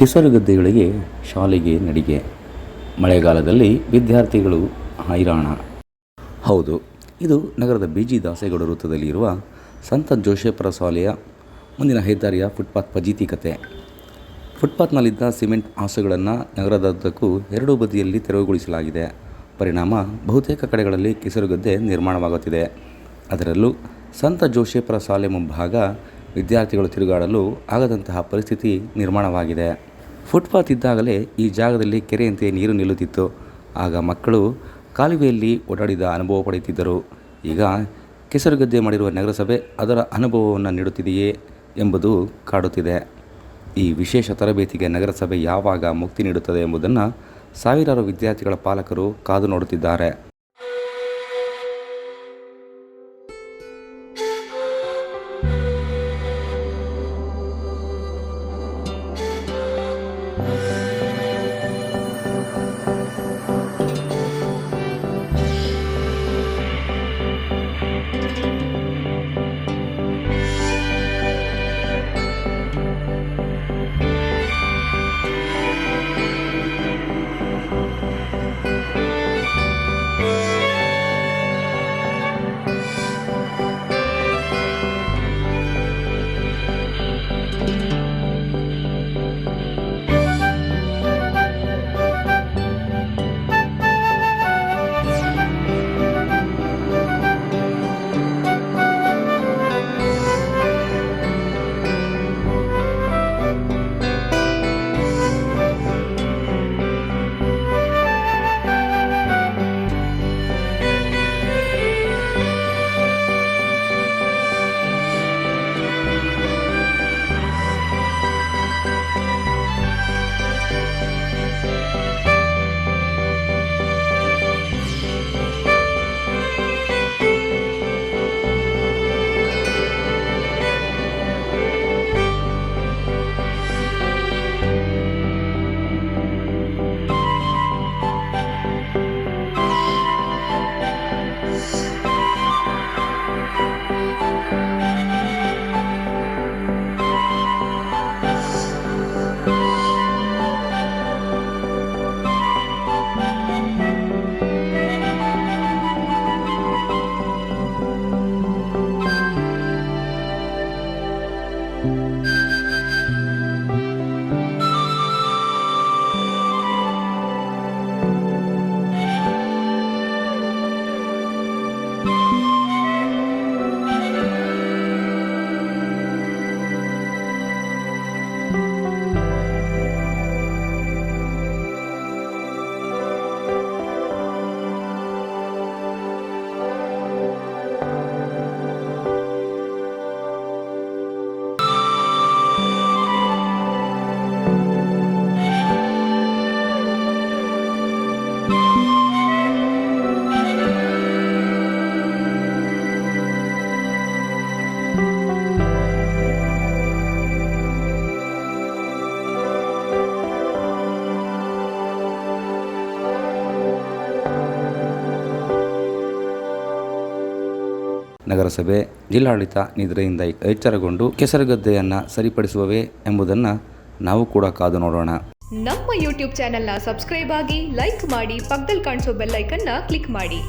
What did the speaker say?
ಕೆಸರುಗದ್ದೆಗಳಿಗೆ ಶಾಲೆಗೆ ನಡಿಗೆ. ಮಳೆಗಾಲದಲ್ಲಿ ವಿದ್ಯಾರ್ಥಿಗಳು ಹೈರಾಣ. ಹೌದು, ಇದು ನಗರದ ಬಿಜಿ ದಾಸೇಗೌಡ ವೃತ್ತದಲ್ಲಿ ಇರುವ ಸಂತ ಜೋಸೆಫರ ಶಾಲೆಯ ಮುಂದಿನ ಹೆದ್ದಾರಿಯ ಫುಟ್ಪಾತ್ ಫಜೀತಿ ಕತೆ. ಫುಟ್ಪಾತ್ನಲ್ಲಿದ್ದ ಸಿಮೆಂಟ್ ಹಾಸುಗಳನ್ನು ನಗರದುದ್ದಕ್ಕೂ ಎರಡೂ ಬದಿಯಲ್ಲಿ ತೆರವುಗೊಳಿಸಲಾಗಿದೆ. ಪರಿಣಾಮ ಬಹುತೇಕ ಕಡೆಗಳಲ್ಲಿ ಕೆಸರುಗದ್ದೆ ನಿರ್ಮಾಣವಾಗುತ್ತಿದೆ. ಅದರಲ್ಲೂ ಸಂತ ಜೋಸೆಫರ ಶಾಲೆ ಮುಂಭಾಗ ವಿದ್ಯಾರ್ಥಿಗಳು ತಿರುಗಾಡಲು ಆಗದಂತಹ ಪರಿಸ್ಥಿತಿ ನಿರ್ಮಾಣವಾಗಿದೆ. ಫುಟ್ಪಾತ್ ಇದ್ದಾಗಲೇ ಈ ಜಾಗದಲ್ಲಿ ಕೆರೆಯಂತೆ ನೀರು ನಿಲ್ಲುತ್ತಿತ್ತು. ಆಗ ಮಕ್ಕಳು ಕಾಲುವೆಯಲ್ಲಿ ಓಡಾಡಿದ ಅನುಭವ ಪಡೆಯುತ್ತಿದ್ದರು. ಈಗ ಕೆಸರುಗದ್ದೆ ಮಾಡಿರುವ ನಗರಸಭೆ ಅದರ ಅನುಭವವನ್ನು ನೀಡುತ್ತಿದೆಯೇ ಎಂಬುದು ಕಾಡುತ್ತಿದೆ. ಈ ವಿಶೇಷ ತರಬೇತಿಗೆ ನಗರಸಭೆ ಯಾವಾಗ ಮುಕ್ತಿ ನೀಡುತ್ತದೆ ಎಂಬುದನ್ನು ಸಾವಿರಾರು ವಿದ್ಯಾರ್ಥಿಗಳ ಪಾಲಕರು ಕಾದು ನೋಡುತ್ತಿದ್ದಾರೆ. ನಗರಸಭೆ, ಜಿಲ್ಲಾಡಳಿತ ನಿದ್ರೆಯಿಂದ ಎಚ್ಚರಗೊಂಡು ಕೆಸರುಗದ್ದೆಯನ್ನು ಸರಿಪಡಿಸುವವೇ ಎಂಬುದನ್ನು ನಾವು ಕೂಡ ಕಾದು ನೋಡೋಣ. ನಮ್ಮ ಯೂಟ್ಯೂಬ್ ಚಾನೆಲ್ನ ಸಬ್ಸ್ಕ್ರೈಬ್ ಆಗಿ, ಲೈಕ್ ಮಾಡಿ, ಪಕ್ಕದಲ್ಲಿ ಕಾಣಿಸೋ ಬೆಲ್ ಐಕನ್ನ ಕ್ಲಿಕ್ ಮಾಡಿ.